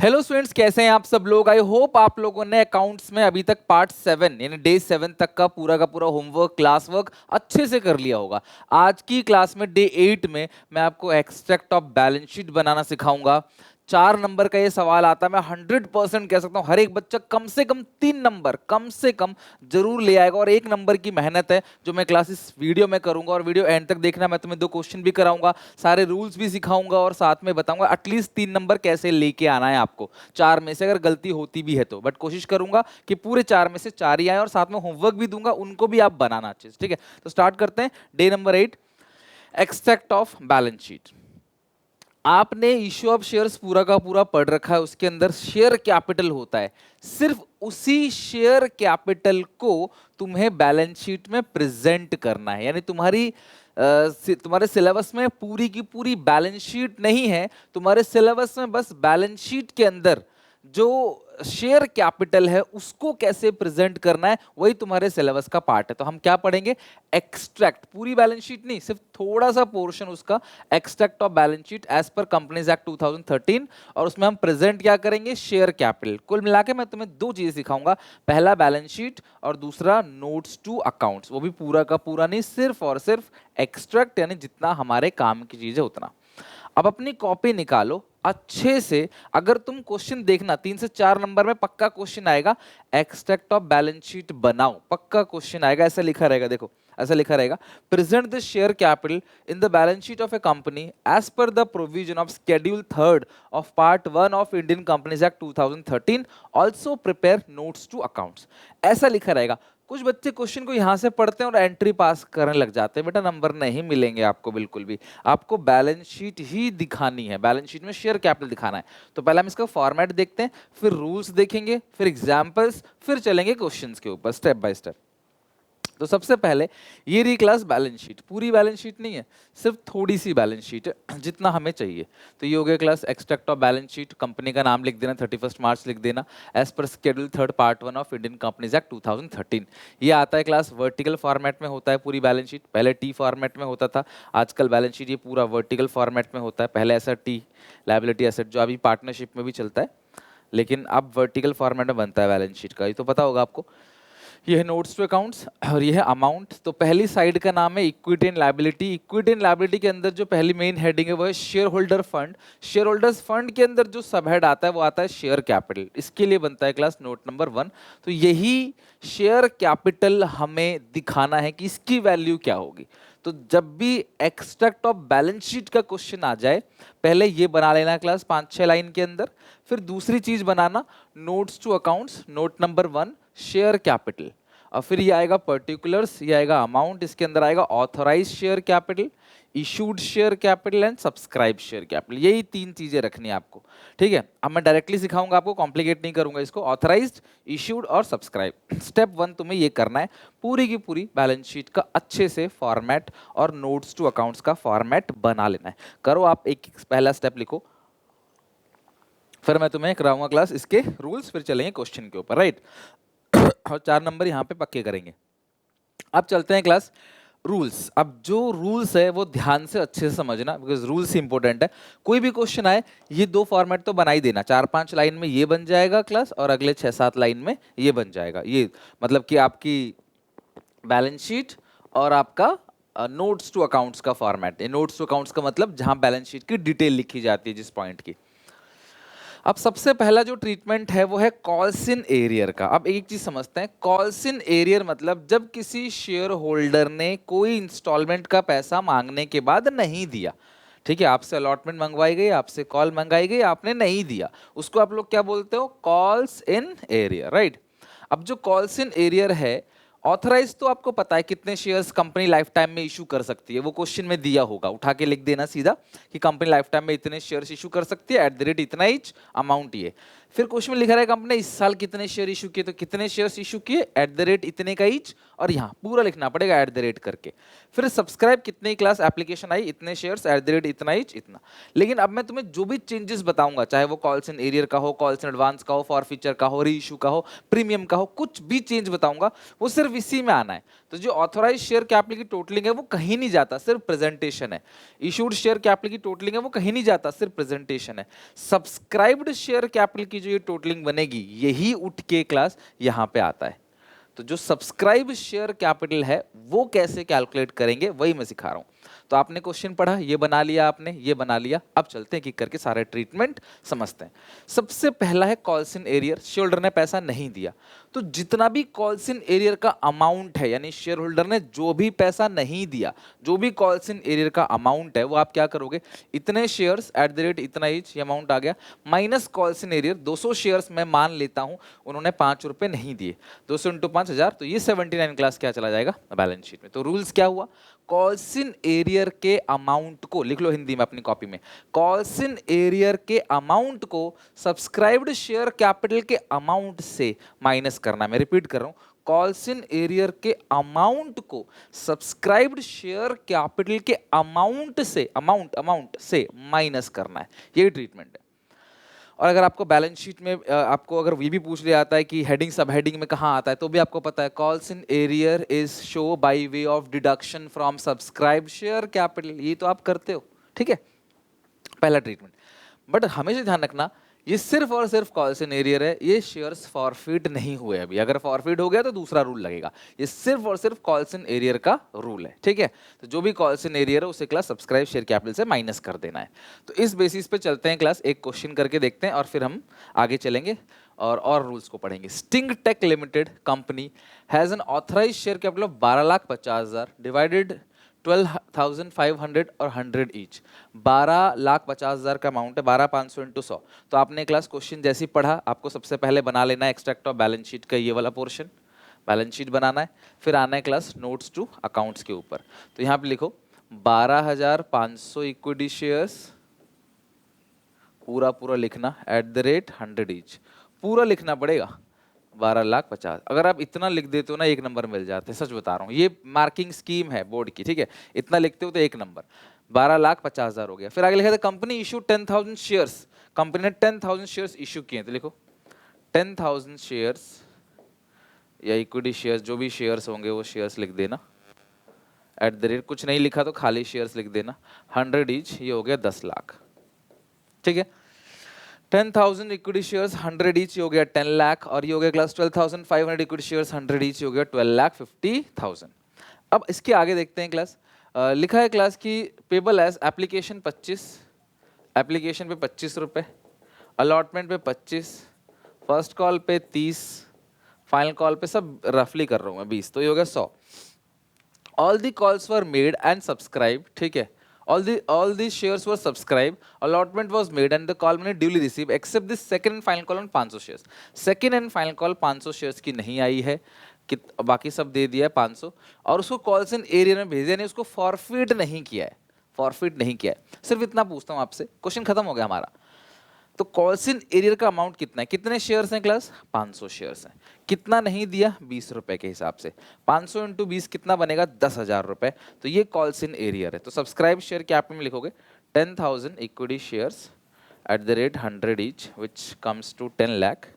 Hello students, कैसे हैं आप सब लोग। आई होप आप लोगों ने अकाउंट्स में अभी तक पार्ट 7 यानी डे 7 तक का पूरा होमवर्क क्लास वर्क अच्छे से कर लिया होगा। आज की क्लास में डे 8 में मैं आपको एक्सट्रैक्ट ऑफ बैलेंस शीट बनाना सिखाऊंगा। 4 नंबर का ये सवाल आता है, मैं 100% कह सकता हूँ हर एक बच्चा कम से कम 3 नंबर कम से कम जरूर ले आएगा। और 1 नंबर की मेहनत है जो मैं क्लास इस वीडियो में करूंगा, और वीडियो एंड तक देखना। मैं तुम्हें 2 क्वेश्चन भी कराऊंगा, सारे रूल्स भी सिखाऊंगा और साथ में बताऊंगा एटलीस्ट 3 नंबर कैसे लेके आना है आपको 4 में से, अगर गलती होती भी है तो। बट कोशिश करूंगा कि पूरे 4 में से 4 ही आए, और साथ में होमवर्क भी दूंगा, उनको भी आप बनाना अच्छे से। ठीक है, तो स्टार्ट करते हैं। Day number 8, extract of balance sheet. आपने इश्यू ऑफ शेयर्स पूरा का पूरा पढ़ रखा है, उसके अंदर शेयर कैपिटल होता है। सिर्फ उसी शेयर कैपिटल को तुम्हें बैलेंस शीट में प्रेजेंट करना है, यानी तुम्हारे सिलेबस में पूरी की पूरी बैलेंस शीट नहीं है। तुम्हारे सिलेबस में बस बैलेंस शीट के अंदर जो शेयर कैपिटल है उसको कैसे प्रेजेंट करना है, वही तुम्हारे सिलेबस का पार्ट है। तो हम क्या पढ़ेंगे? एक्सट्रैक्ट, पूरी बैलेंस शीट नहीं, सिर्फ थोड़ा सा पोर्शन उसका, extract of balance sheet as per companies act 2013। और उसमें हम प्रेजेंट क्या करेंगे? Share capital. कुल मिला के मैं तुम्हें 2 चीजें सिखाऊंगा, पहला बैलेंस शीट और दूसरा नोट्स टू अकाउंट्स। वो भी पूरा का पूरा नहीं, सिर्फ और सिर्फ एक्सट्रैक्ट, यानी जितना हमारे काम की चीज है उतना। अब अपनी कॉपी निकालो अच्छे से। अगर तुम क्वेश्चन देखना, 3 से 4 नंबर में पक्का क्वेश्चन आएगा, एक्सट्रैक्ट ऑफ बैलेंस शीट बनाओ, पक्का क्वेश्चन आएगा। ऐसा लिखा रहेगा, देखो ऐसा लिखा रहेगा, present the share capital in the balance sheet of a company as per the provision of schedule 3 of part 1 of Indian companies act 2013, also prepare notes to accounts. ऐसा लिखा रहेगा। कुछ बच्चे क्वेश्चन को यहां से पढ़ते हैं और एंट्री पास करने लग जाते हैं। बेटा नंबर नहीं मिलेंगे आपको बिल्कुल भी, आपको बैलेंस शीट ही दिखानी है, बैलेंस शीट में शेयर कैपिटल दिखाना है। तो पहले हम इसका फॉर्मेट देखते हैं, फिर रूल्स देखेंगे, फिर एग्जांपल्स, फिर चलेंगे क्वेश्चंस के ऊपर स्टेप बाय स्टेप। तो सबसे पहले ये रही क्लास बैलेंस शीट। पूरी बैलेंस शीट नहीं है, सिर्फ थोड़ी सी बैलेंस शीट है, जितना हमें चाहिए। तो ये हो गया class extract of balance sheet. Company का नाम लिख देना, 31 मार्च लिख देना, as per schedule 3 part 1 of Indian companies act 2013। ये आता है क्लास वर्टिकल फॉर्मेट में होता है पूरी बैलेंस शीट। पहले टी फॉर्मेट में होता था, आजकल बैलेंस शीट ये पूरा वर्टिकल फॉर्मेट में होता है। पहले ऐसा टी लायबिलिटी एसेट जो अभी पार्टनरशिप में भी चलता है, लेकिन अब वर्टिकल फॉर्मेट में बनता है बैलेंस शीट का, ये तो पता होगा आपको। ये है नोट्स टू अकाउंट्स और ये है अमाउंट। तो पहली साइड का नाम है equity and liability. Equity and liability के अंदर जो पहली मेन हेडिंग है वो है share holder fund. Share holders fund के अंदर जो सब हेड आता है वो आता है शेयर कैपिटल। इसके लिए बनता है क्लास नोट नंबर 1। तो यही शेयर कैपिटल हमें दिखाना है कि इसकी वैल्यू क्या होगी। तो जब भी एक्सट्रैक्ट ऑफ बैलेंस शीट का क्वेश्चन आ जाए, पहले ये बना लेना क्लास 5-6 लाइन के अंदर। फिर दूसरी चीज बनाना notes to accounts, note number 1 share capital. और फिर ये आएगा पर्टिकुलर्स, ये आएगा अमाउंट, इसके अंदर आएगा authorise share capital, issued share capital and subscribe share capital. यही 3 चीजें रखनी है आपको। ठीक है, अब मैं डायरेक्टली सिखाऊंगा आपको, कॉम्प्लिकेट नहीं करूंगा इसको। ऑथराइज्ड, इशूड और सब्सक्राइब। स्टेप 1 तुम्हें ये करना है, पूरी की पूरी बैलेंस शीट का अच्छे से फॉर्मेट और नोट्स टू अकाउंट्स का फॉर्मेट बना लेना है। करो आप, एक पहला स्टेप लिखो, फिर मैं तुम्हें कराऊंगा क्लास इसके रूल्स, फिर चलेंगे क्वेश्चन के ऊपर, राइट। और 4 नंबर यहाँ पे पक्के करेंगे। अब चलते हैं क्लास रूल्स। अब जो रूल्स है वो ध्यान से अच्छे से समझना, बिकॉज रूल्स इंपॉर्टेंट है। कोई भी क्वेश्चन आए, ये 2 फॉर्मेट तो बना ही देना। 4-5 लाइन में ये बन जाएगा क्लास, और अगले 6-7 लाइन में ये बन जाएगा। ये मतलब कि आपकी बैलेंस शीट और आपका नोट्स टू अकाउंट्स का फॉर्मेट। नोट्स टू अकाउंट्स का मतलब जहां बैलेंस शीट की डिटेल लिखी जाती है जिस पॉइंट की। अब सबसे पहला जो ट्रीटमेंट है वो है कॉल्स इन एरियर का। अब एक चीज समझते हैं, कॉल्स इन एरियर मतलब जब किसी शेयर होल्डर ने कोई इंस्टॉलमेंट का पैसा मांगने के बाद नहीं दिया। ठीक है, आपसे अलॉटमेंट मंगवाई गई, आपसे कॉल मंगाई गई, आपने नहीं दिया, उसको आप लोग क्या बोलते हो? Calls in arrear, right. अब जो कॉल्स इन एरियर है, ऑथराइज तो आपको पता है कितने शेयर्स कंपनी लाइफ टाइम में इशू कर सकती है, वो क्वेश्चन में दिया होगा, उठा के लिख देना सीधा कि कंपनी लाइफ टाइम में इतने शेयर्स इशू कर सकती है, एट द रेट इतना इच अमाउंट ये। फिर क्वेश्चन में लिखा रहेगा कंपनी ने इस साल कितने शेयर इशू किए, तो कितने शेयर्स इशू किए एट द रेट इतने का ईच, और यहाँ पूरा लिखना पड़ेगा एट द रेट करके। फिर सब्सक्राइब कितने क्लास एप्लीकेशन आई, इतने शेयर्स एट द रेट इतना ईच इतना। लेकिन अब मैं तुम्हें जो भी चेंजेस बताऊंगा, चाहे वो कॉल्स इन एरियर का हो, कॉल्स इन एडवांस का हो, फॉर फीचर का हो, री इशू का हो, प्रीमियम का हो, कुछ भी चेंज बताऊंगा वो सिर्फ इसी में आना है। तो जो ऑथोराइज शेयर कैपिटल की टोटलिंग है वो कहीं नहीं जाता, सिर्फ प्रेजेंटेशन है। इशूड शेयर कैपिटल की टोटलिंग है वो कहीं नहीं जाता, सिर्फ प्रेजेंटेशन है। सब्सक्राइब्ड शेयर कैपिटल की जो ये टोटलिंग बनेगी यही उठ के क्लास यहां पे आता है। तो जो सब्सक्राइब शेयर कैपिटल है वो कैसे कैलकुलेट करेंगे वही मैं सिखा रहा हूं। तो आपने क्वेश्चन पढ़ा, ये बना लिया, आपने ये बना लिया, अब चलते हैं कि करके सारे ट्रीटमेंट समझते हैं। सबसे पहला है calls in arrear, share holder ने पैसा नहीं दिया, तो जितना भी कॉल्स इन एरियर का अमाउंट है, यानी शेयर होल्डर ने जो भी पैसा नहीं दिया, जो भी कॉल्स इन एरियर का अमाउंट है वो आप क्या करोगे, इतने शेयर्स एट द रेट इतना ईच, ये अमाउंट आ गया, minus calls in arrear 200 shares मैं मान लेता हूं उन्होंने 5 रुपए नहीं दिए, 200 इंटू 5,000, तो ये 79 क्लास क्या चला जाएगा बैलेंस शीट में। तो रूल्स क्या हुआ, कॉल्स इन एरियर के अमाउंट को लिख लो हिंदी में अपनी कॉपी में, कॉल्स इन एरियर के अमाउंट को सब्सक्राइब्ड शेयर कैपिटल के अमाउंट से माइनस करना। मैं रिपीट कर रहा हूं, कॉल्स इन एरियर के अमाउंट को सब्सक्राइब्ड शेयर कैपिटल के अमाउंट से माइनस करना है, ये ट्रीटमेंट है। और अगर आपको बैलेंस शीट में आपको अगर ये भी पूछ लिया जाता है कि हेडिंग सब हेडिंग में कहाँ आता है, तो भी आपको पता है, calls in arrear is show by way of deduction from subscribe share capital, ये तो आप करते हो, ठीक है, पहला ट्रीटमेंट। बट हमेशा ध्यान रखना ये सिर्फ और सिर्फ कॉल्स इन एरियर है, ये शेयर्स फॉरफिट नहीं हुए अभी, अगर फॉरफिट हो गया तो दूसरा रूल लगेगा, ये सिर्फ और सिर्फ कॉल्स इन एरियर का रूल है, ठीक है। तो जो भी कॉल्स इन एरियर है उसे क्लास सब्सक्राइब शेयर कैपिटल से माइनस कर देना है। तो इस बेसिस पे चलते हैं क्लास, एक क्वेश्चन करके देखते हैं और फिर हम आगे चलेंगे और रूल्स को पढ़ेंगे। Sting tech limited company has an authorise share capital of 12,50,000 divided 12,500 और 100 ईच, 12,50,000 का अमाउंट है, 12,500 इंटू 100। तो आपने क्लास क्वेश्चन जैसे ही पढ़ा, आपको सबसे पहले बना लेना है एक्सट्रैक्ट ऑफ बैलेंस शीट का ये वाला पोर्शन, बैलेंस शीट बनाना है, फिर आना है क्लास नोट्स टू अकाउंट्स के ऊपर। तो यहाँ पे लिखो 12,500 इक्विटी शेयर्स, पूरा पूरा लिखना एट द रेट 100 ईच, पूरा लिखना पड़ेगा 12,50,000। अगर आप इतना लिख देते हो ना एक नंबर मिल जाते हैं, सच बता रहा हूँ, ये मार्किंग स्कीम है बोर्ड की, ठीक है, इतना लिखते हो तो एक नंबर, 12,50,000 हो गया। फिर आगे लिखा था कंपनी इशू 10,000 शेयर्स, कंपनी ने 10,000 शेयर्स इशू किए, तो लिखो 10,000 शेयर्स या इक्विटी शेयर्स, जो भी शेयर्स होंगे वो शेयर्स लिख देना एट द रेट, कुछ नहीं लिखा तो खाली शेयर्स लिख देना, 100 ईच, ये हो गया 10 लाख, ठीक है। 10,000 इक्विटी शेयर्स 100 ईच हो गया 10 लाख, और ये हो गया क्लास 12,500 इक्विटी शेयर्स 100 ईच हो गया 12,50,000। अब इसके आगे देखते हैं क्लास, लिखा है क्लास की पेबल एज एप्लीकेशन 25, एप्लीकेशन पे 25 रुपए, अलॉटमेंट पे 25, फर्स्ट कॉल पे 30, फाइनल कॉल पे, सब रफली कर रहा हूँ मैं 20, तो ये हो गया 100। All the calls were made and subscribe, ठीक है, all these shares were subscribed, allotment was made and the call money duly received except this second and final call on 500 shares, second and final call 500 shares की नहीं आई है, कि बाकी सब दे दिया है 500, और उसको कॉल्स इन एरिया में भेजा नहीं, उसको फॉरफिट नहीं किया है, फॉरफिट नहीं किया है। सिर्फ इतना पूछता हूँ आपसे, क्वेश्चन खत्म हो गया हमारा। तो कॉल्स इन एरियर का अमाउंट कितना है, कितने शेयर्स हैं क्लास, 500 शेयर्स हैं, कितना नहीं दिया, 20 रुपए के हिसाब से, 500 इंटू 20 कितना बनेगा, 10,000 रुपए। तो ये कॉल्स इन एरियर है। तो सब्सक्राइब शेयर कैपिटल में लिखोगे 10,000 equity shares at the rate 100 each which comes to 10 lakh,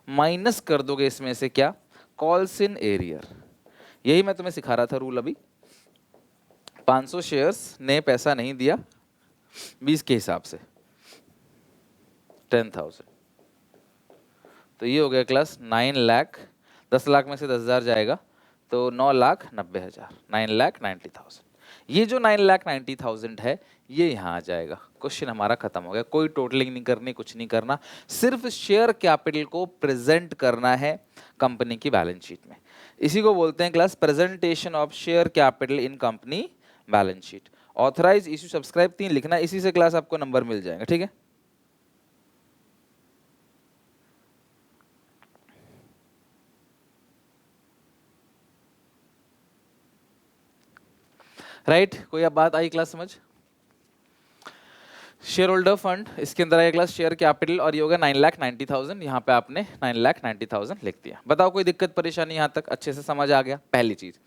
minus कर दोगे इसमें से क्या, कॉल्स इन एरियर, यही मैं तुम्हें सिखा रहा था रूल अभी। 500 शेयर्स ने पैसा नहीं दिया 20 के हिसाब से, 10,000, तो ये हो गया क्लास 9 लाख, 10 लाख में से 10,000 जाएगा तो 9,90,000, 9,90,000। ये जो 9,90,000 है ये यहाँ आ जाएगा। क्वेश्चन हमारा खत्म हो गया, कोई टोटलिंग नहीं करनी, कुछ नहीं करना, सिर्फ शेयर कैपिटल को प्रेजेंट करना है कंपनी की बैलेंस शीट में। इसी को बोलते हैं class presentation of share capital in company balance sheet. Authorise, issue, subscribe 3 लिखना, इसी से क्लास आपको नंबर मिल जाएगा, ठीक है। राइट कोई अब बात आई क्लास समझ। शेयर होल्डर फंड, इसके अंदर आएगा क्लास शेयर कैपिटल और ये होगा 9,90,000। यहाँ पे आपने 9,90,000 लिख दिया। बताओ कोई दिक्कत परेशानी यहाँ तक अच्छे से समझ आ गया? पहली चीज।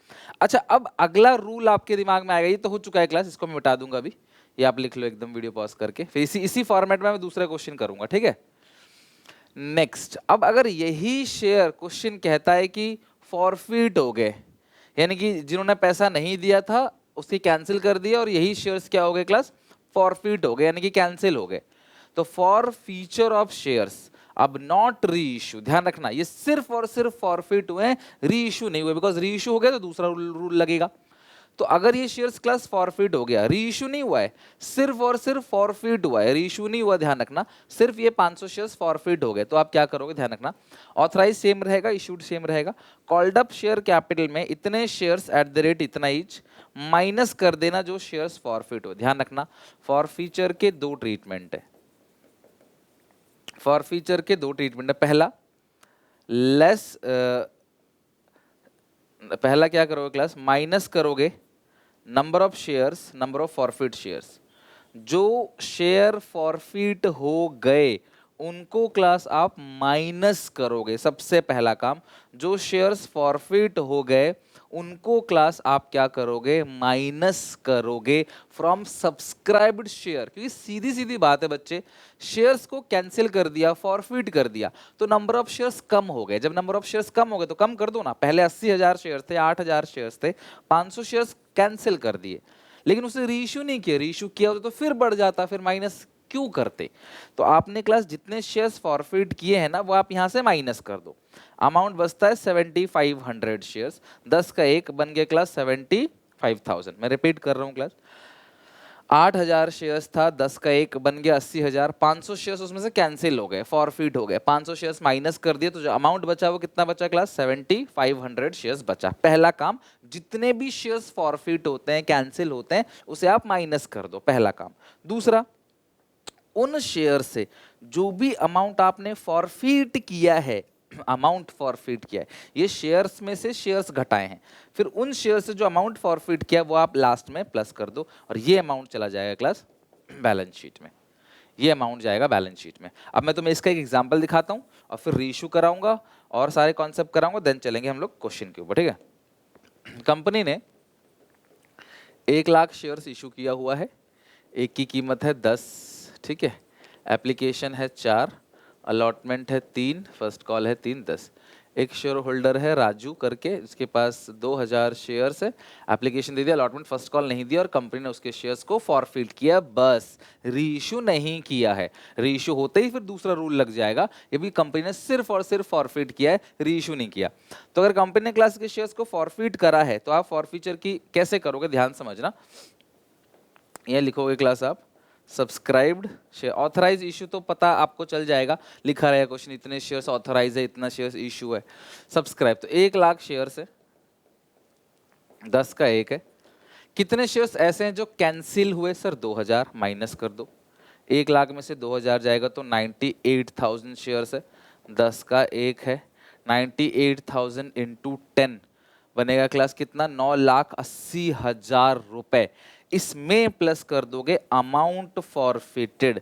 अच्छा, अब अगला रूल आपके दिमाग में आएगा, ये तो हो चुका है क्लास, इसको मैं मिटा दूंगा अभी, ये आप लिख लो एकदम वीडियो पॉज करके, फिर इसी फॉर्मेट में मैं दूसरा क्वेश्चन करूंगा, ठीक है? नेक्स्ट, अब अगर यही शेयर क्वेश्चन कहता है कि फॉरफिट हो गए, यानी कि जिन्होंने पैसा नहीं दिया था उसकी कैंसिल कर दिया और यही शेयर्स क्या हो गए क्लास? फॉरफिट हो गए, यानी कि कैंसिल हो गए। तो फॉर फीचर ऑफ शेयर्स, अब नॉट री इशू, ध्यान रखना ये सिर्फ और सिर्फ फॉरफिट हुए, री इशू नहीं हुए, बिकॉज री इशू हो गया तो दूसरा रूल लगेगा। तो अगर ये शेयर्स क्लास फॉरफिट हो गया, री इशू नहीं हुआ है, सिर्फ और सिर्फ फॉरफिट हुआ है, री इशू नहीं हुआ, ध्यान रखना, सिर्फ ये 500 शेयर्स फॉरफिट हो गए, तो आप क्या करोगे? ध्यान रखना, ऑथराइज सेम रहेगा, इशूड सेम रहेगा, कॉल्ड अप शेयर कैपिटल में इतने शेयर्स एट द रेट इतना ईच माइनस कर देना जो शेयर्स फॉरफिट हो। ध्यान रखना, फॉर फीचर के दो ट्रीटमेंट है, फॉर फीचर के दो ट्रीटमेंट है। पहला क्या करोगे क्लास? माइनस करोगे number of shares, number of forfeit shares. जो शेयर फॉरफिट हो गए उनको क्लास आप माइनस करोगे, सबसे पहला काम। जो शेयर्स फॉरफिट हो गए उनको क्लास आप क्या करोगे? माइनस करोगे फ्रॉम सब्सक्राइब्ड शेयर, क्योंकि सीधी सीधी बात है बच्चे, शेयर्स को कैंसिल कर दिया, फॉरफिट कर दिया, तो नंबर ऑफ शेयर्स कम हो गए। जब नंबर ऑफ शेयर्स कम हो गए तो कम कर दो ना, पहले 80,000 शेयर्स थे, 8,000 शेयर्स थे, 500 शेयर्स कैंसिल कर दिए, लेकिन उसे रीइश्यू नहीं किया, रीइश्यू किया होता तो फिर बढ़ जाता, फिर माइनस क्यों करते? तो आपने क्लास जितने शेयर्स फॉरफिट किए हैं ना वो आप यहां से माइनस कर दो, अमाउंट बचता है 7,500 शेयर्स, 10 का 1 बन गया क्लास 75,000। मैं रिपीट कर रहा हूं क्लास, 8,000 शेयर्स था, 10 का 1 बन गया 80,000, 500 शेयर्स उसमें से कैंसिल हो गए, फॉरफिट हो गए, 500 शेयर्स माइनस कर दिए, तो जो अमाउंट बचा वो कितना बचा क्लास? 7,500 शेयर्स बचा। पहला काम, जितने भी शेयर्स फॉरफिट होते हैं, कैंसिल होते हैं, उसे आप माइनस कर दो, पहला काम। दूसरा, उन शेयर से जो भी अमाउंट आपने फॉरफिट किया है, अमाउंट फॉरफिट किया है, ये शेयर्स में से शेयर्स घटाए हैं, फिर उन शेयर से जो अमाउंट फॉरफिट किया वो आप लास्ट में प्लस कर दो, और ये अमाउंट चला जाएगा क्लास बैलेंस शीट में, ये अमाउंट जाएगा बैलेंस शीट में। अब मैं तुम्हें इसका एक एग्जांपल दिखाता हूं और फिर रीइश्यू कराऊंगा और सारे कॉन्सेप्ट कराऊंगा, देन चलेंगे हम लोग क्वेश्चन के ऊपर, ठीक है? कंपनी ने 1,00,000 शेयर्स इशू किया हुआ है, एक की कीमत है 10, ठीक है? एप्लीकेशन है 4, अलॉटमेंट है 3, फर्स्ट कॉल है 3, 10। एक शेयर होल्डर है राजू करके, इसके पास 2,000 शेयर्स है, एप्लीकेशन दे दिया, अलॉटमेंट फर्स्ट कॉल नहीं दिया और कंपनी ने उसके शेयर्स को फॉरफिट किया, बस रीइश्यू नहीं किया है। रीइश्यू होते ही फिर दूसरा रूल लग जाएगा, ये भी कंपनी ने सिर्फ और सिर्फ फॉरफिट किया है, रीइश्यू नहीं किया। तो अगर कंपनी ने क्लास के शेयर्स को फॉरफिट करा है तो आप फॉरफीचर की कैसे करोगे, ध्यान समझना। ये लिखोगे क्लास आप सब्सक्राइब्ड शेयर, ऑथराइज इशू तो पता आपको चल जाएगा, लिखा रहेगा क्वेश्चन, इतने शेयर्स ऑथराइज है, इतना शेयर्स इशू है। सब्सक्राइब तो 1,00,000 शेयर्स है, 10 का 1 है, कितने शेयर्स ऐसे हैं जो कैंसिल हुए? सर 2,000, माइनस कर दो, 1,00,000 में से 2,000 जाएगा तो 98,000 शेयर्स है, 10 का 1 है, 98,000 इंटू 10 बनेगा क्लास कितना? 9,80,000 रुपए। इसमें प्लस कर दोगे अमाउंट फॉरफिटेड,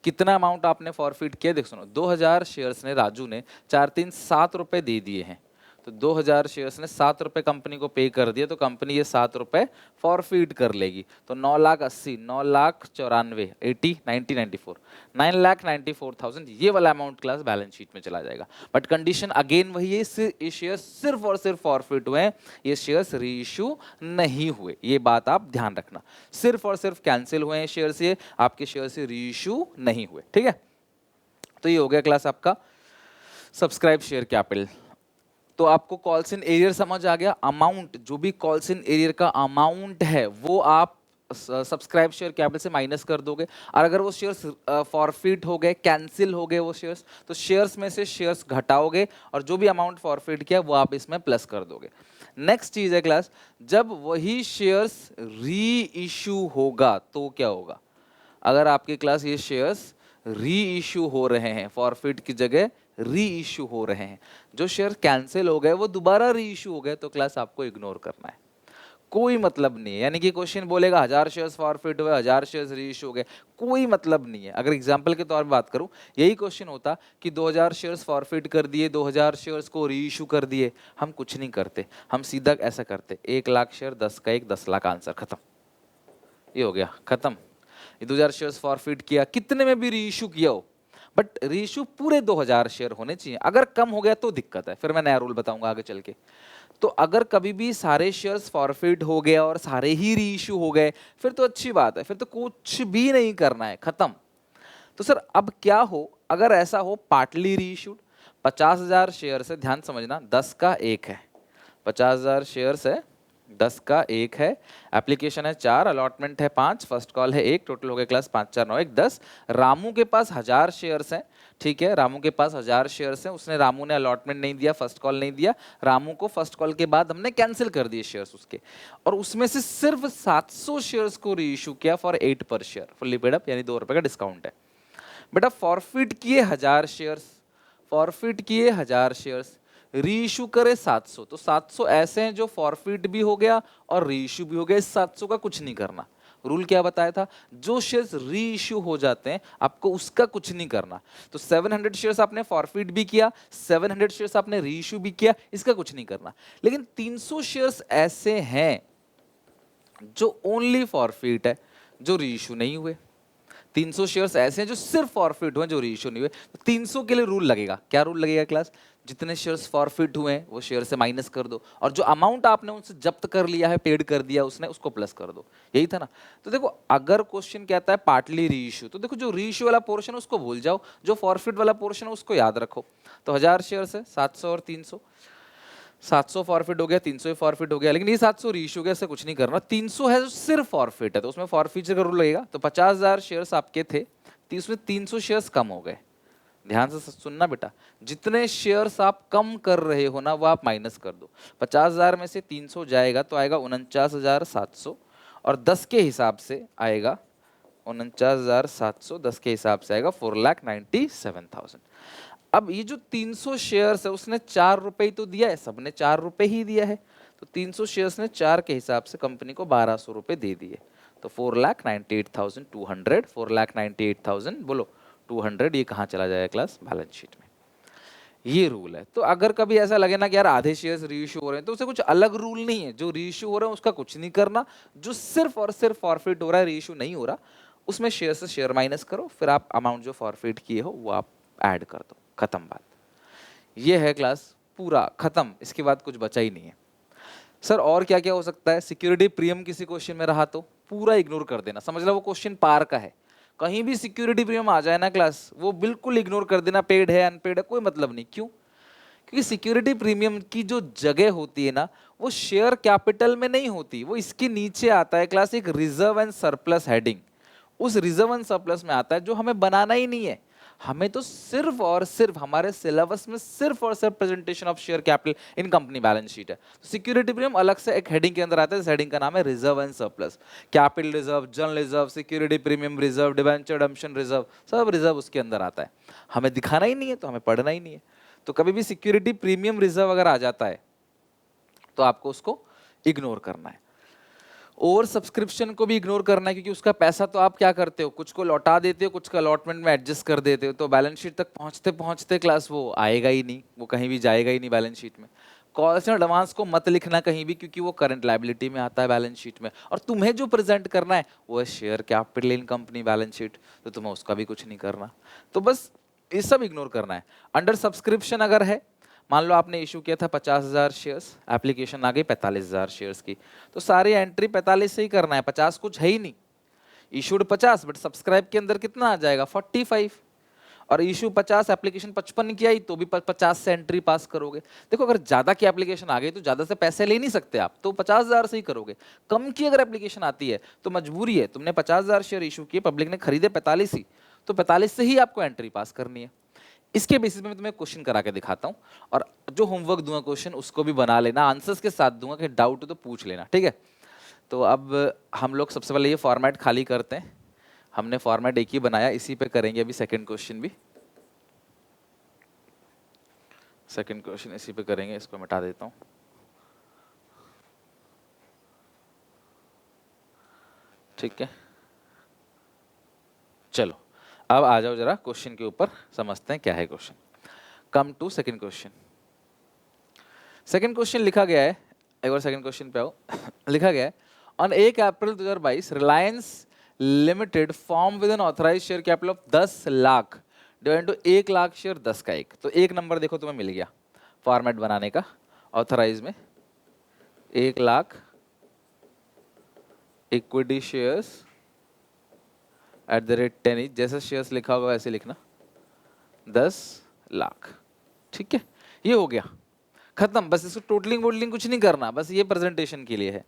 कितना अमाउंट आपने फॉरफिट किया? देख सुनो, 2,000 शेयर्स ने राजू ने 4,3,7 रुपए दे दिए हैं, तो 2,000 शेयर्स ने 7 रुपए कंपनी को पे कर दिया, तो कंपनी ये 7 रुपए फॉरफिट कर लेगी, तो 9,80,000, 9,94,000, 80, 90, 94, 9,94,000 ये वाला अमाउंट क्लास बैलेंस शीट में चला जाएगा। बट कंडीशन अगेन वही है, ये शेयर सिर्फ और सिर्फ फॉरफिट हुए हैं, ये शेयर्स रीइश्यू नहीं हुए, ये बात आप ध्यान रखना, सिर्फ और सिर्फ कैंसिल हुए हैं शेयर्स, ये आपके शेयर से रीइश्यू नहीं हुए, ठीक है? तो ये हो गया क्लास आपका सब्सक्राइब शेयर कैपिटल। तो आपको कॉल्स इन एरियर समझ आ गया, अमाउंट जो भी कॉल्स इन एरियर का अमाउंट है वो आप सब्सक्राइब शेयर कैपिटल से माइनस कर दोगे, और अगर वो शेयर्स फॉरफिट हो गए, कैंसिल हो गए वो शेयर्स, तो शेयर्स में से शेयर्स घटाओगे और जो भी अमाउंट फॉरफिट किया वो आप इसमें प्लस कर दोगे। नेक्स्ट चीज है क्लास, जब वही शेयर्स री इश्यू होगा तो क्या होगा? अगर आपके क्लास ये शेयर्स री इश्यू हो रहे हैं, फॉरफिट की जगह री इश्यू हो रहे हैं, जो शेयर कैंसिल हो गए वो दोबारा री इश्यू हो गए, तो क्लास आपको इग्नोर करना है। कोई मतलब नहीं है। यानी कि क्वेश्चन बोलेगा 1000 शेयर्स फॉरफिट हुए, 1000 शेयर्स रीइश्यू हो गए, कोई मतलब नहीं है। अगर एग्जांपल के तौर पर बात करूं, यही क्वेश्चन होता कि 2000 शेयर्स फॉरफिट कर दिए, 2000 शेयर्स को रीइश्यू कर दिए, हम कुछ नहीं करते, हम सीधा ऐसा करते 1 लाख शेयर 10 का 1, 10 लाख आंसर खत्म, ये हो गया खत्म। 2000 शेयर्स फॉरफिट किया, कितने में भी रीइश्यू किया हो, बट रीइश्यू पूरे 2000 शेयर होने चाहिए। अगर कम हो गया तो दिक्कत है, फिर मैं नया रूल बताऊंगा आगे चल के। तो अगर कभी भी सारे शेयर्स फॉरफिट हो गया और सारे ही रीइश्यू हो गए, फिर तो अच्छी बात है, फिर तो कुछ भी नहीं करना है, खत्म। तो सर अब क्या हो अगर ऐसा हो पार्टली रीइश्यूड, 50,000 शेयर है, ध्यान समझना, 10 का 1 है, 50,000 शेयर्स है, 10 का 1 है, एप्लीकेशन है 4, अलॉटमेंट है 5, फर्स्ट कॉल है 1, टोटल हो गया क्लास 5 4 9 1 10। रामू के पास 1000 शेयर्स हैं, ठीक है, रामू के पास 1000 शेयर्स हैं, उसने रामू ने अलॉटमेंट नहीं दिया, फर्स्ट कॉल नहीं दिया, रामू को फर्स्ट कॉल के बाद हमने कैंसिल कर दिए शेयर्स उसके, और उसमें से सिर्फ 700 शेयर्स को रीइश्यू किया फॉर 8 पर शेयर, फुल्ली पेड अप, यानी 2 रुपए का डिस्काउंट है। बेटा फॉरफिट किए 1000 शेयर्स, फॉरफिट किए 1000 शेयर्स, रीइश्यू करे 700, तो 700 ऐसे हैं जो फॉरफिट भी हो गया और रीइश्यू भी हो गया, इस 700 का कुछ नहीं करना। रूल क्या बताया था, जो शेयर्स रीइश्यू हो जाते हैं आपको उसका कुछ नहीं करना। तो 700 शेयर्स आपने फॉरफिट भी किया, 700 शेयर्स आपने रीइश्यू भी किया, इसका कुछ नहीं करना। लेकिन 300 शेयर्स ऐसे हैं जो ओनली फॉरफिट है, जो रीइश्यू नहीं हुए। 300 शेयर्स ऐसे हैं जो सिर्फ फॉरफिट हुए, जो रीइश्यू नहीं हुए। तो 300 के लिए रूल लगेगा, क्या रूल लगेगा क्लास, जितने शेयर्स फॉरफिट हुए हैं वो शेयर से माइनस कर दो, और जो अमाउंट आपने उनसे जब्त कर लिया है, पेड कर दिया उसने, उसको प्लस कर दो, यही था ना। तो देखो अगर क्वेश्चन कहता है पार्टली रीइश्यू, तो देखो जो रीइश्यू वाला पोर्शन है उसको भूल जाओ, जो फॉरफिट वाला पोर्शन है उसको याद रखो। तो 1000 शेयर्स है, 700 और 300, 700 फॉरफिट हो गया, 300 ही फॉरफिट हो गया, लेकिन ये 700 रीइश्यू हो गया, ऐसा कुछ नहीं करना। 300 है जो सिर्फ फॉरफिट है, तो उसमें फॉरफिट का रूल लगेगा। तो 50,000 शेयर्स आपके थे, तो इसमें 300 शेयर्स कम हो गए। ध्यान से सुनना बेटा, जितने शेयर्स आप कम कर रहे हो ना वो आप माइनस कर दो। 50,000 में से 300 जाएगा तो आएगा 49,700, और 10 के हिसाब से आएगा 49,700, 10 के हिसाब से आएगा 4,97,000। अब ये जो 300 शेयर्स है उसने 4 रुपए ही तो दिया है, सबने 4 रुपए ही दिया है, तो 300 शेयर्स ने 4 के हिसाब से कंपनी को 1200 रुपए दे दिए। तो 4,98,200, 4,98,000 बोलो 200, ये कहाँ चला जाएगा क्लास, बैलेंस शीट में। ये रूल है। तो अगर कभी ऐसा लगे ना कि यार आधे शेयर्स रीइश्यू हो रहे हैं, तो उसे कुछ अलग रूल नहीं है, जो रीइश्यू हो रहा है उसका कुछ नहीं करना, जो सिर्फ और सिर्फ फॉरफिट हो रहा है, रीइश्यू नहीं हो रहा, उसमें शेयर से शेयर माइनस करो, फिर आप अमाउंट जो फॉरफिट किए हो वो आप ऐड कर दो, खत्म बात। ये है क्लास, पूरा खत्म, इसके बाद कुछ बचा ही नहीं है। सर और क्या क्या हो सकता है, सिक्योरिटी प्रीमियम किसी क्वेश्चन में रहा तो पूरा इग्नोर कर देना, समझ लो वो क्वेश्चन पार का है। कहीं भी सिक्योरिटी प्रीमियम आ जाए ना क्लास, वो बिल्कुल इग्नोर कर देना, पेड है अनपेड है कोई मतलब नहीं। क्यों, क्योंकि सिक्योरिटी प्रीमियम की जो जगह होती है ना, वो शेयर कैपिटल में नहीं होती, वो इसके नीचे आता है क्लास, एक रिजर्व एंड सरप्लस हेडिंग, उस रिजर्व एंड सरप्लस में आता है, जो हमें बनाना ही नहीं है। हमें तो सिर्फ और सिर्फ हमारे सिलेबस में सिर्फ और सिर्फ presentation of share capital in company balance sheet है। तो सिक्योरिटी प्रीमियम अलग से एक हेडिंग के अंदर आता है, इस हेडिंग का नाम है reserve and surplus. Capital reserve, general reserve, security premium reserve, debenture redemption reserve, सब रिजर्व उसके अंदर आता है। हमें दिखाना ही नहीं है तो हमें पढ़ना ही नहीं है। तो कभी भी सिक्योरिटी प्रीमियम रिजर्व अगर आ जाता है तो आपको उसको इग्नोर करना है। ओवर सब्सक्रिप्शन को भी इग्नोर करना है, क्योंकि उसका पैसा तो आप क्या करते हो, कुछ को लौटा देते हो, कुछ का अलॉटमेंट में एडजस्ट कर देते हो, तो बैलेंस शीट तक पहुंचते पहुंचते क्लास वो आएगा ही नहीं, वो कहीं भी जाएगा ही नहीं बैलेंस शीट में। कॉल्स एंड एडवांस को मत लिखना कहीं भी, क्योंकि वो करंट लायबिलिटी में आता है बैलेंस शीट में, और तुम्हें जो प्रेजेंट करना है वो है share capital in company balance sheet, तो तुम्हें उसका भी कुछ नहीं करना। तो बस ये सब इग्नोर करना है। अंडर सब्सक्रिप्शन अगर है, मान लो आपने इशू किया था 50,000 शेयर्स, एप्लीकेशन आ गई 45,000 शेयर्स की, तो सारी एंट्री 45 से ही करना है, 50 कुछ है ही नहीं। इशूड 50 बट सब्सक्राइब के अंदर कितना आ जाएगा 45, और इशू 50, एप्लीकेशन 55 की आई तो भी 50 से एंट्री पास करोगे। देखो अगर ज्यादा की एप्लीकेशन आ गई तो ज्यादा से पैसे ले नहीं सकते आप, तो 50,000 से ही करोगे। कम की अगर एप्लीकेशन आती है तो मजबूरी है, तुमने 50,000 शेयर इशू किए, पब्लिक ने खरीदे 45 ही, तो 45 से ही आपको एंट्री पास करनी है। इसके बेसिस पे मैं तुम्हें क्वेश्चन करा के दिखाता हूँ, और जो होमवर्क दूंगा क्वेश्चन उसको भी बना लेना, आंसर्स के साथ दूंगा, कि डाउट हो तो पूछ लेना, ठीक है। तो अब हम लोग सबसे पहले ये फॉर्मेट खाली करते हैं, हमने फॉर्मेट एक ही बनाया, इसी पे करेंगे अभी सेकंड क्वेश्चन भी। सेकंड क्वेश्चन इसी पे करेंगे, इसको मिटा देता हूँ। ठीक है, चलो अब आ जाओ जरा क्वेश्चन के ऊपर, समझते हैं क्या है question. Come to second question. Second question लिखा गया है, एक बार सेकंड क्वेश्चन पे आओ। लिखा गया है on 1 April 2022 Reliance limited form with N authorised share capital of 10 lakh divide two 1 lakh share 10 का 1। तो एक नंबर देखो तुम्हें मिल गया फॉर्मेट बनाने का, ऑथराइज में 1 lakh equity shares at the rate 10 each, जैसे शेयर्स लिखा होगा वैसे लिखना 10 लाख। ठीक है, ये हो गया खत्म, बस इसको टोटलिंग वोटलिंग कुछ नहीं करना, बस ये प्रेजेंटेशन के लिए है।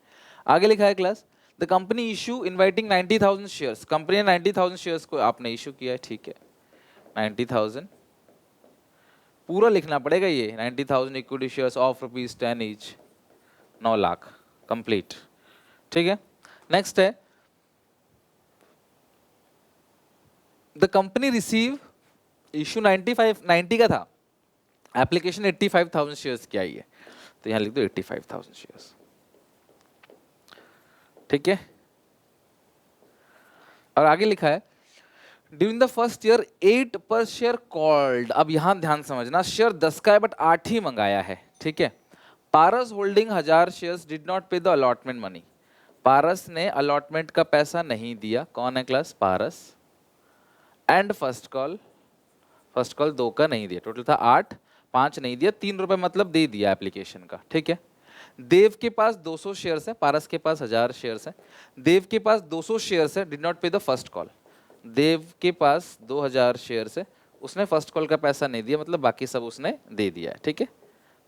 आगे लिखा है class the company issue inviting 90,000 shares, company ने 90,000 शेयर्स को आपने इशू किया है, ठीक है 90,000 पूरा लिखना पड़ेगा, ये 90,000 equity shares of ₹10 each, 9 lakh complete. ठीक है, नेक्स्ट है द कंपनी रिसीव इशू 90 का था, एप्लीकेशन 85,000 शेयर्स की आई है, तो यहां लिख दो 85,000 शेयर्स। ठीक है, और आगे लिखा है ड्यूरिंग द फर्स्ट ईयर 8 पर शेयर कॉल्ड। अब यहां ध्यान समझना, शेयर 10 का है बट 8 ही मंगाया है। ठीक है, पारस होल्डिंग 1000 शेयर्स डिड नॉट पे द अलॉटमेंट मनी, पारस ने अलॉटमेंट का पैसा नहीं दिया। कौन है class? Paras. And first call 2 का नहीं दिया, टोटल था 8, 5 नहीं दिया, 3 रुपए मतलब दे दिया एप्लीकेशन का। ठीक है, देव के पास 200 शेयर्स है, पारस के पास 1000 शेयर्स है। देव के पास 200 शेयर्स है, डिड नॉट पे द फर्स्ट कॉल, देव के पास 2000 शेयर्स है, उसने फर्स्ट कॉल का पैसा नहीं दिया, मतलब बाकी सब उसने दे दिया है। ठीक है,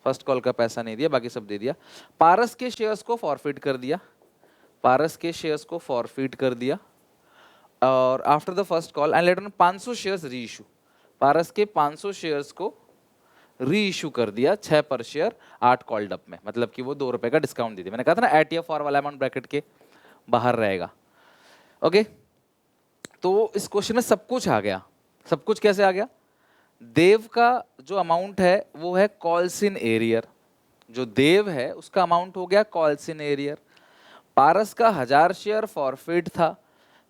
फर्स्ट कॉल का पैसा नहीं दिया, बाकी सब दे दिया। पारस के शेयर्स को फॉरफिट कर दिया, पारस के शेयर्स को फॉरफिट कर दिया। और after the first call and later 500 shares री इशू, पारस के 500 शेयर्स को री इशू कर दिया 6 पर शेयर 8 कॉल्ड अप में, मतलब कि वो 2 रुपए का डिस्काउंट दे दिया। मैंने कहा था ना एट या फॉर वाला अमाउंट ब्रैकेट के बाहर रहेगा। ओके, तो इस क्वेश्चन में सब कुछ आ गया। सब कुछ कैसे आ गया? देव का जो अमाउंट है वो है कॉल्स इन एरियर, जो देव है उसका अमाउंट हो गया कॉल्स इन एरियर। पारस का 1000 शेयर फॉरफिट था,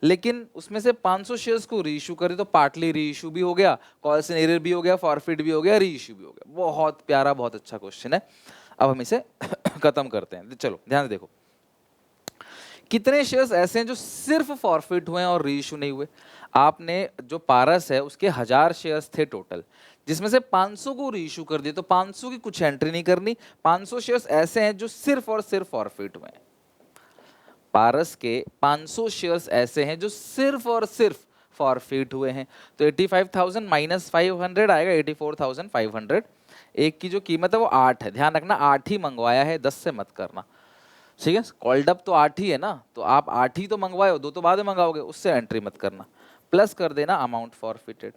लेकिन उसमें से 500 शेयर्स को री इशू करे, तो पार्टली री इशू भी हो गया, कॉल्स इन एरियर भी हो गया, फॉरफिट भी हो गया, री इशू भी हो गया। बहुत प्यारा, बहुत अच्छा क्वेश्चन है। अब हम इसे खत्म करते हैं। चलो ध्यान से देखो, कितने शेयर्स ऐसे हैं जो सिर्फ फॉरफिट हुए हैं और री इशू नहीं हुए? आपने जो पारस है उसके 1000 शेयर्स थे टोटल, जिसमें से 500 को री इशू कर दिए, तो 500 की कुछ एंट्री नहीं करनी। 500 शेयर्स ऐसे हैं जो सिर्फ और सिर्फ फॉरफिट हुए हैं। पारस के 500 शेयर्स ऐसे हैं जो सिर्फ और सिर्फ फॉरफिट हुए हैं, तो 85,000 माइनस 500 आएगा 84,500। एक की जो कीमत है वो 8 है, ध्यान रखना 8 ही मंगवाया है, 10 से मत करना। ठीक है, कॉल्ड अप तो 8 ही है ना, तो आप 8 ही तो मंगवाए हो, 2 तो बाद में मंगाओगे, उससे एंट्री मत करना। प्लस कर देना अमाउंट फॉरफिटेड,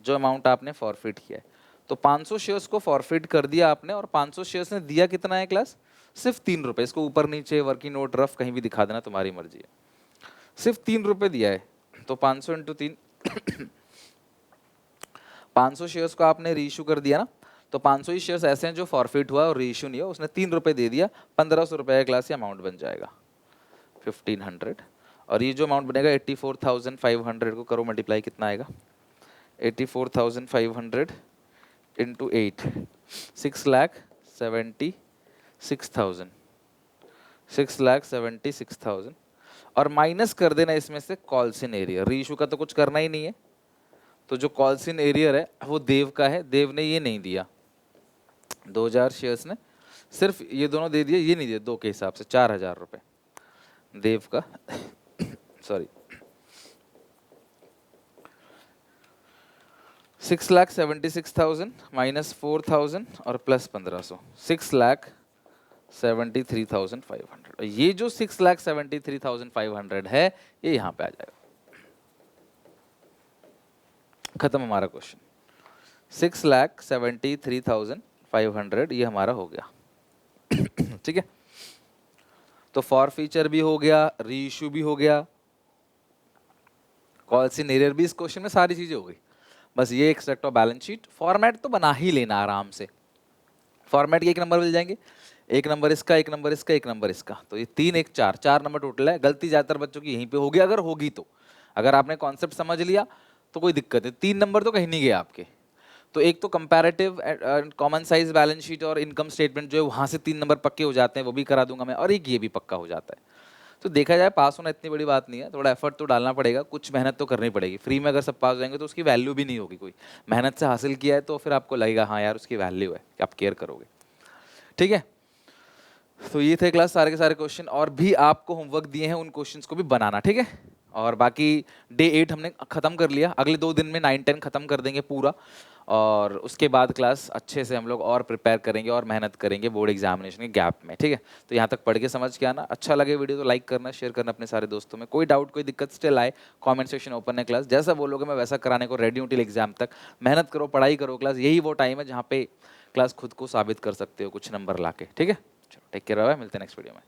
जो अमाउंट आपने फॉरफिट किया है। तो 500 शेयर्स को फॉरफिट कर दिया आपने, और 500 शेयर्स ने दिया कितना है क्लास? सिर्फ 3 रुपए। इसको ऊपर नीचे वर्किंग नोट रफ कहीं भी दिखा देना, तुम्हारी मर्जी है। सिर्फ 3 रुपए दिया है, तो 500 इंटू 3 500 शेयर्स को आपने रीइशू कर दिया ना, तो 500 ही शेयर्स ऐसे हैं जो फॉरफिट हुआ और रीइशू नहीं हुआ, उसने 3 रुपए दे दिया, 1500 रुपए का क्लास अमाउंट बन जाएगा 1500। और ये जो अमाउंट बनेगा 84,500 को करो मल्टीप्लाई, कितना आएगा? 84,500 इंटू 8, 6,76,000, 6,76,000। और माइनस कर देना इसमें से कॉल्स इन एरियर, री इशू का तो कुछ करना ही नहीं है, तो जो कॉल्स इन एरियर है वो देव का है, देव ने ये नहीं दिया, 2000 शेयर्स ने सिर्फ ये दोनों दे दिए, ये नहीं दिया, 2 के हिसाब से 4000 रुपए देव का सॉरी 6,76,000 माइनस 4,000 और प्लस 1500, 6,73,500। ये जो 6,73,500 है ये यहाँ पे आ जाएगा। खत्म हमारा क्वेश्चन। 6,73,500 ये हमारा हो गया। ठीक है, तो फॉर फीचर भी हो गया, री इशू भी हो गया, कॉल्स इन एरियर भी, इस क्वेश्चन में सारी चीजें हो गई। बस ये extract of balance sheet, format तो बना ही लेना आराम से। फॉर्मेट के एक नंबर मिल जाएंगे, एक नंबर इसका, एक नंबर इसका, एक नंबर इसका, तो ये 3 1 4, 4 नंबर टोटल है। गलती ज्यादातर बच्चों की यहीं पे होगी, अगर होगी तो। अगर आपने कॉन्सेप्ट समझ लिया तो कोई दिक्कत है, 3 नंबर तो कहीं नहीं गए आपके। तो एक तो comparative common size balance sheet और इनकम स्टेटमेंट जो है वहां से 3 नंबर पक्के हो जाते हैं, वो भी करा दूंगा मैं, और एक ये भी पक्का हो जाता है। तो देखा जाए पास होना इतनी बड़ी बात नहीं है, थोड़ा एफर्ट तो डालना पड़ेगा, कुछ मेहनत तो करनी पड़ेगी। फ्री में अगर सब पास हो जाएंगे तो उसकी वैल्यू भी नहीं होगी, कोई मेहनत से हासिल किया है तो फिर आपको लगेगा हाँ यार उसकी वैल्यू है, कि आप केयर करोगे। ठीक है, तो ये थे क्लास सारे के सारे क्वेश्चन, और भी आपको होमवर्क दिए हैं, उन क्वेश्चंस को भी बनाना, ठीक है। और बाकी डे 8 हमने खत्म कर लिया, अगले 2 दिन में 9 10 खत्म कर देंगे पूरा, और उसके बाद क्लास अच्छे से हम लोग और प्रिपेयर करेंगे और मेहनत करेंगे बोर्ड एग्जामिनेशन के गैप में, ठीक है। तो यहाँ तक पढ़ के समझ के आना, अच्छा लगे वीडियो तो लाइक करना, शेयर करना अपने सारे दोस्तों में। कोई डाउट कोई दिक्कत स्टिल आए, कमेंट सेक्शन ओपन है, क्लास जैसा बोलोगे मैं वैसा कराने को रेडी हूँ टिल एग्जाम तक। मेहनत करो, पढ़ाई करो, क्लास यही वो टाइम है जहाँ पे क्लास खुद को साबित कर सकते हो कुछ नंबर ला के, ठीक है। चलो टेक केयर, बाय, मिलते हैं नेक्स्ट वीडियो में।